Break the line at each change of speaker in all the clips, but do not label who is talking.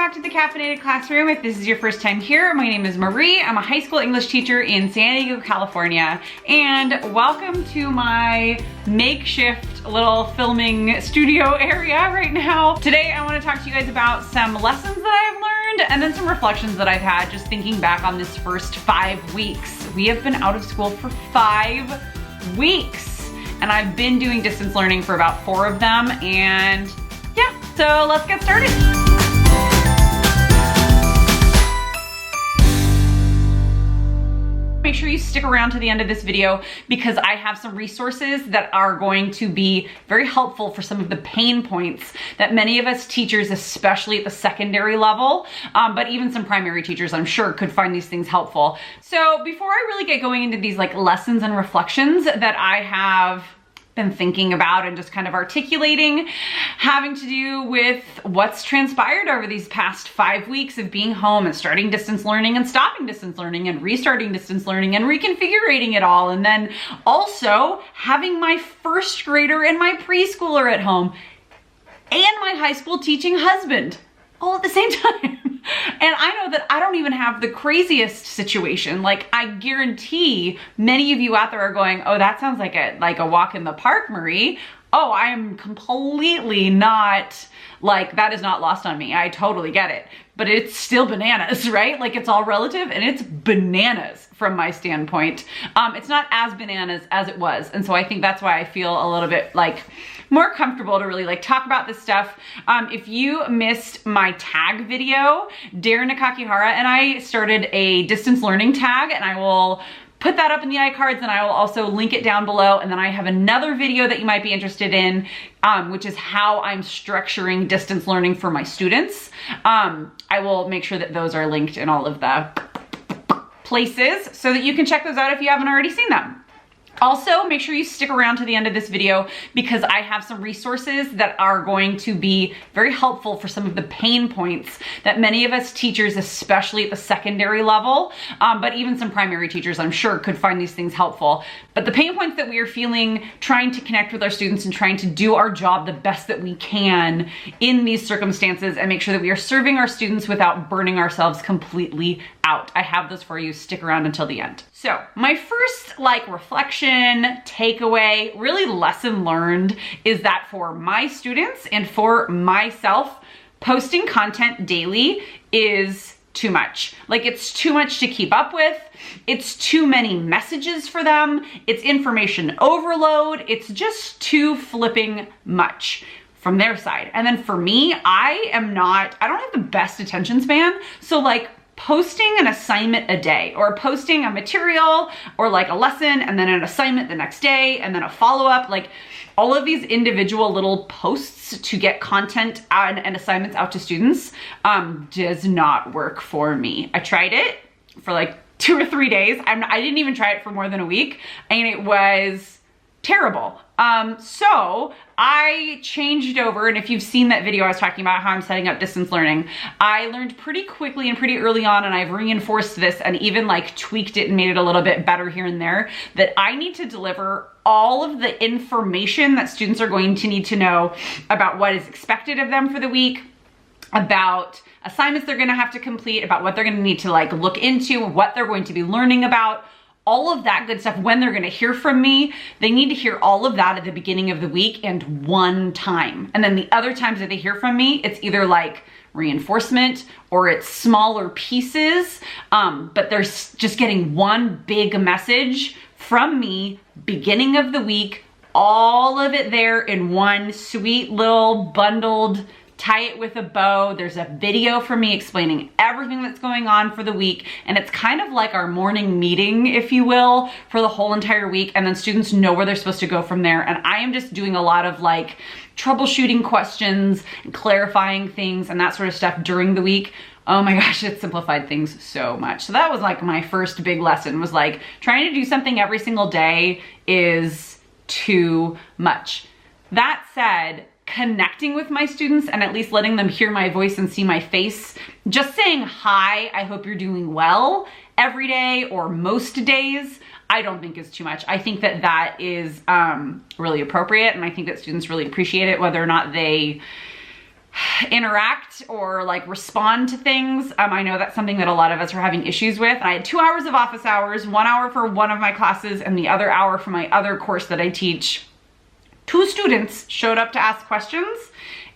back to the Caffeinated Classroom. If this is your first time here, my name is Marie. I'm a high school English teacher in San Diego, California, and welcome to my makeshift little filming studio area right now. Today, I want to talk to you guys about some lessons that I've learned and then some reflections that I've had just thinking back on this first 5 weeks. We have been out of school for 5 weeks, and I've been doing distance learning for about 4 of them, and yeah, so let's get started. Make sure you stick around to the end of this video because I have some resources that are going to be very helpful for some of the pain points that many of us teachers, especially at the secondary level, but even some primary teachers, I'm sure, could find these things helpful. So before I really get going into these like lessons and reflections that I have been thinking about and just kind of articulating, having to do with what's transpired over these past 5 weeks of being home and starting distance learning and stopping distance learning and restarting distance learning and reconfiguring it all. And then also having my first grader and my preschooler at home and my high school teaching husband all at the same time. And I know that I don't even have the craziest situation. Like, I guarantee many of you out there are going, oh, that sounds like a walk in the park, Marie. Oh, I am completely not, like, that is not lost on me. I totally get it. But it's still bananas, right? Like, it's all relative and it's bananas from my standpoint. It's not as bananas as it was. And so I think that's why I feel a little bit like more comfortable to really like talk about this stuff. If you missed my tag video, Darren Nakakihara and I started a distance learning tag, and I will put that up in the iCards, and I will also link it down below. And then I have another video that you might be interested in, which is how I'm structuring distance learning for my students. I will make sure that those are linked in all of the places so that you can check those out if you haven't already seen them. Also, make sure you stick around to the end of this video because I have some resources that are going to be very helpful for some of the pain points that many of us teachers, especially at the secondary level, but even some primary teachers, I'm sure, could find these things helpful. But the pain points that we are feeling trying to connect with our students and trying to do our job the best that we can in these circumstances and make sure that we are serving our students without burning ourselves completely out. I have those for you. Stick around until the end. So my first reflection, takeaway, really lesson learned is that for my students and for myself, posting content daily is too much. Like, it's too much to keep up with. It's too many messages for them. It's information overload. It's just too flipping much from their side. And then for me, I don't have the best attention span. So like, posting an assignment a day or posting a material or like a lesson and then an assignment the next day and then a follow-up, like all of these individual little posts to get content and assignments out to students does not work for me. I tried it for like 2 or 3 days. I didn't even try it for more than a week, and it was terrible. So I changed over, and if you've seen that video I was talking about how I'm setting up distance learning, I learned pretty quickly and pretty early on, and I've reinforced this and even like tweaked it and made it a little bit better here and there, that I need to deliver all of the information that students are going to need to know about what is expected of them for the week, about assignments they're gonna have to complete, about what they're gonna need to like look into, what they're going to be learning about, all of that good stuff. When they're gonna hear from me, they need to hear all of that at the beginning of the week and one time. And then the other times that they hear from me, it's either like reinforcement or it's smaller pieces, but they're just getting one big message from me, beginning of the week, all of it there in one sweet little bundled, tie it with a bow. There's a video from me explaining everything that's going on for the week. And it's kind of like our morning meeting, if you will, for the whole entire week. And then students know where they're supposed to go from there. And I am just doing a lot of like troubleshooting questions and clarifying things and that sort of stuff during the week. Oh my gosh, it simplified things so much. So that was like my first big lesson, was like trying to do something every single day is too much. That said, connecting with my students and at least letting them hear my voice and see my face, just saying hi, I hope you're doing well every day or most days, I don't think is too much. I think that that is really appropriate, and I think that students really appreciate it, whether or not they interact or like respond to things. I know that's something that a lot of us are having issues with. I had 2 hours of office hours, 1 hour for one of my classes and the other hour for my other course that I teach. 2 students showed up to ask questions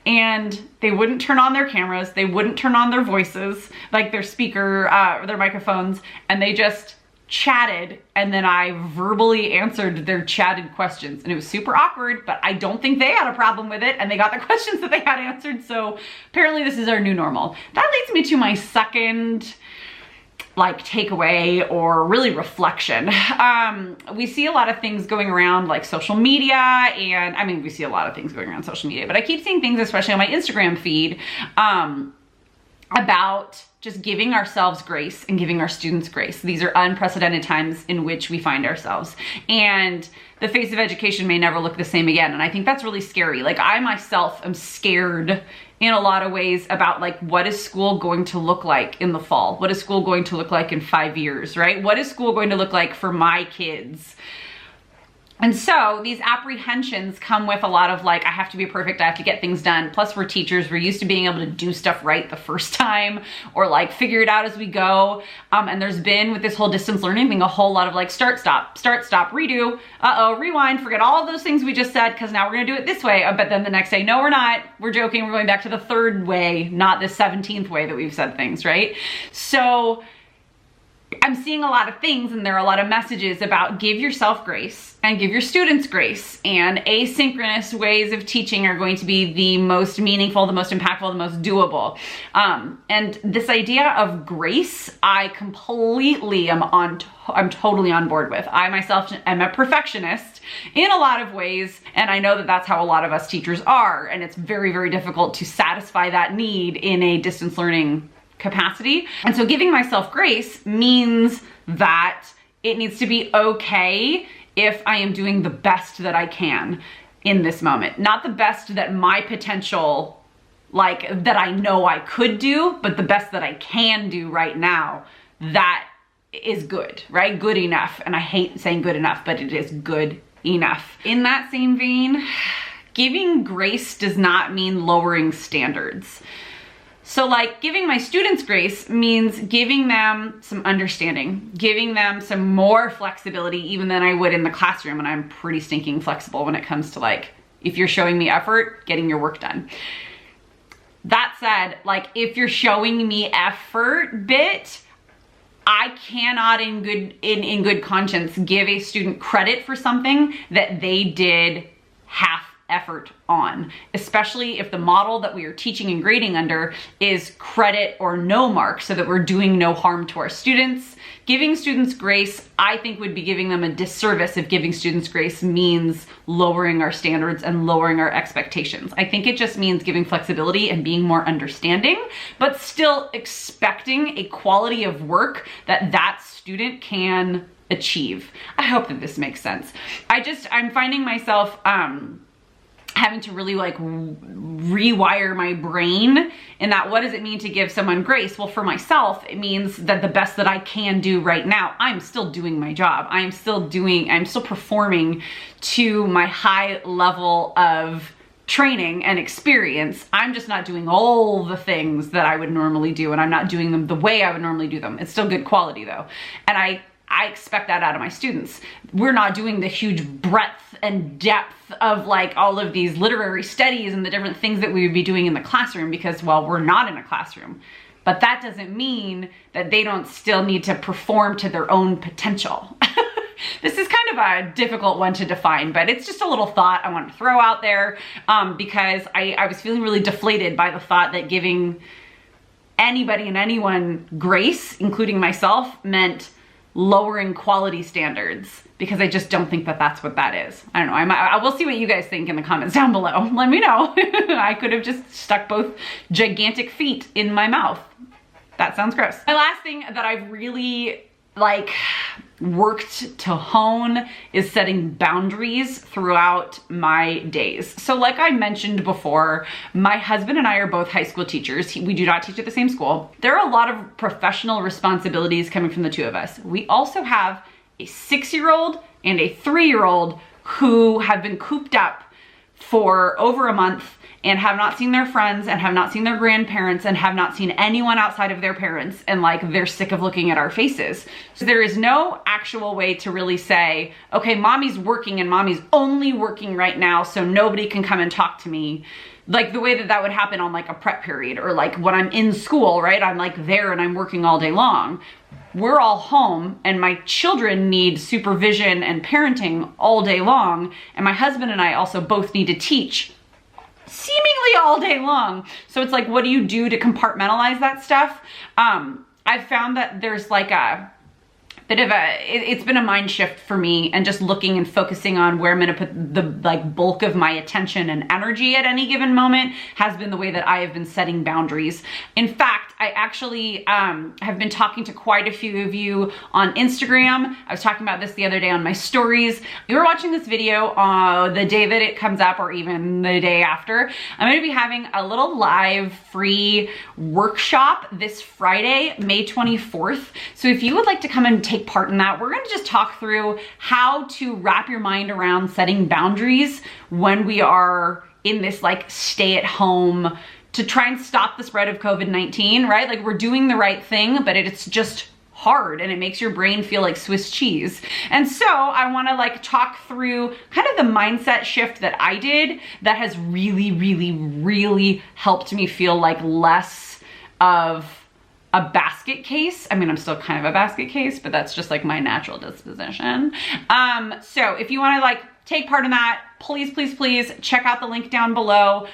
and they wouldn't turn on their cameras. They wouldn't turn on their voices, like their speaker, their microphones, and they just chatted, and then I verbally answered their chatted questions, and it was super awkward, but I don't think they had a problem with it, and they got the questions that they had answered. So apparently this is our new normal. That leads me to my second like takeaway or really reflection. We see a lot of things going around like social media, and I mean, we see a lot of things going around social media, but I keep seeing things, especially on my Instagram feed, about just giving ourselves grace and giving our students grace. These are unprecedented times in which we find ourselves, and the face of education may never look the same again. And I think that's really scary. Like, I myself am scared in a lot of ways about like, what is school going to look like in the fall? What is school going to look like in 5 years, right? What is school going to look like for my kids? And so these apprehensions come with a lot of like, I have to be perfect, I have to get things done. Plus we're teachers, we're used to being able to do stuff right the first time or like figure it out as we go. And there's been, with this whole distance learning thing, a whole lot of like start, stop, redo, rewind, forget all of those things we just said because now we're gonna do it this way. But then the next day, no, we're not, we're joking, we're going back to the 3rd way, not the 17th way that we've said things, right? So I'm seeing a lot of things, and there are a lot of messages about give yourself grace and give your students grace, and asynchronous ways of teaching are going to be the most meaningful, the most impactful, the most doable. And this idea of grace, I completely I'm totally on board with. I myself am a perfectionist in a lot of ways, and I know that that's how a lot of us teachers are, and it's very, very difficult to satisfy that need in a distance learning capacity. And so giving myself grace means that it needs to be okay if I am doing the best that I can in this moment. Not the best that my potential, like that I know I could do, but the best that I can do right now. That is good, right? Good enough. And I hate saying good enough, but it is good enough. In that same vein, giving grace does not mean lowering standards. So like giving my students grace means giving them some understanding, giving them some more flexibility even than I would in the classroom. And I'm pretty stinking flexible when it comes to like, if you're showing me effort, getting your work done. That said, like if you're showing me effort I cannot in good conscience give a student credit for something that they did half effort on, especially if the model that we are teaching and grading under is credit or no mark, so that we're doing no harm to our students. Giving students grace, I think, would be giving them a disservice if giving students grace means lowering our standards and lowering our expectations. I think it just means giving flexibility and being more understanding, but still expecting a quality of work that that student can achieve. I hope that this makes sense. I'm finding myself having to really like rewire my brain in that, what does it mean to give someone grace? Well, for myself, it means that the best that I can do right now, I'm still doing my job. I'm still performing to my high level of training and experience. I'm just not doing all the things that I would normally do, and I'm not doing them the way I would normally do them. It's still good quality though. And I expect that out of my students. We're not doing the huge breadth and depth of like all of these literary studies and the different things that we would be doing in the classroom because, well, we're not in a classroom. But that doesn't mean that they don't still need to perform to their own potential. This is kind of a difficult one to define, but it's just a little thought I wanted to throw out there because I was feeling really deflated by the thought that giving anybody and anyone grace, including myself, meant lowering quality standards, because I just don't think that that's what that is. I don't know. I will see what you guys think in the comments down below. Let me know. I could have just stuck both gigantic feet in my mouth. That sounds gross. My last thing that I've really like worked to hone is setting boundaries throughout my days. So like I mentioned before, my husband and I are both high school teachers. We do not teach at the same school. There are a lot of professional responsibilities coming from the two of us. We also have a 6-year-old and a 3-year-old who have been cooped up for over a month, and have not seen their friends and have not seen their grandparents and have not seen anyone outside of their parents, and like they're sick of looking at our faces. So there is no actual way to really say, okay, mommy's working and mommy's only working right now, so nobody can come and talk to me. Like the way that that would happen on like a prep period, or like when I'm in school, right? I'm like there and I'm working all day long. We're all home and my children need supervision and parenting all day long. And my husband and I also both need to teach seemingly all day long. So it's like, what do you do to compartmentalize that stuff? I've found that there's like a bit of it's been a mind shift for me, and just looking and focusing on where I'm gonna put the like bulk of my attention and energy at any given moment has been the way that I have been setting boundaries. In fact, I actually have been talking to quite a few of you on Instagram. I was talking about this the other day on my stories. You were watching this video on the day that it comes up, or even the day after. I'm gonna be having a little live free workshop this Friday, May 24th. So if you would like to come and take part in that, we're going to just talk through how to wrap your mind around setting boundaries when we are in this like stay at home to try and stop the spread of COVID-19, right? Like we're doing the right thing, but it's just hard and it makes your brain feel like Swiss cheese. And so I want to like talk through kind of the mindset shift that I did that has really, really, really helped me feel like less of a basket case. I mean, I'm still kind of a basket case, but that's just like my natural disposition. So if you want to like take part in that, please, please, please check out the link down below.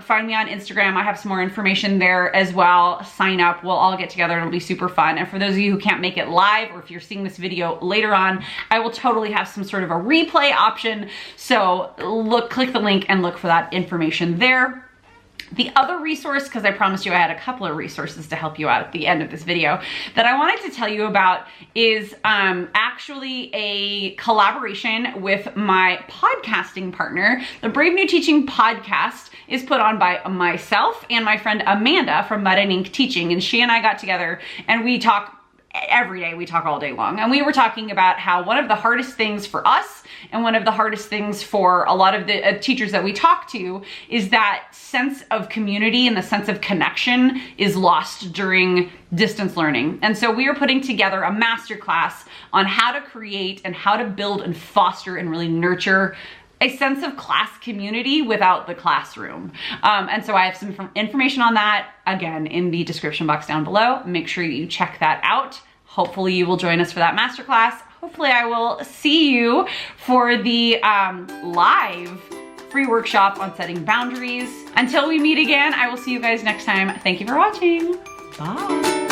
Find me on Instagram. I have some more information there as well. Sign up. We'll all get together. It'll be super fun. And for those of you who can't make it live, or if you're seeing this video later on, I will totally have some sort of a replay option. So click the link and look for that information there. The other resource, because I promised you I had a couple of resources to help you out at the end of this video, that I wanted to tell you about is actually a collaboration with my podcasting partner. The Brave New Teaching podcast is put on by myself and my friend Amanda from Mud and Ink Teaching, and she and I got together and we talk every day. We talk all day long, and we were talking about how one of the hardest things for us and one of the hardest things for a lot of the teachers that we talk to is that sense of community and the sense of connection is lost during distance learning. And so we are putting together a masterclass on how to create and how to build and foster and really nurture a sense of class community without the classroom. And so I have some information on that, again, in the description box down below. Make sure you check that out. Hopefully you will join us for that masterclass. Hopefully I will see you for the live free workshop on setting boundaries. Until we meet again, I will see you guys next time. Thank you for watching. Bye.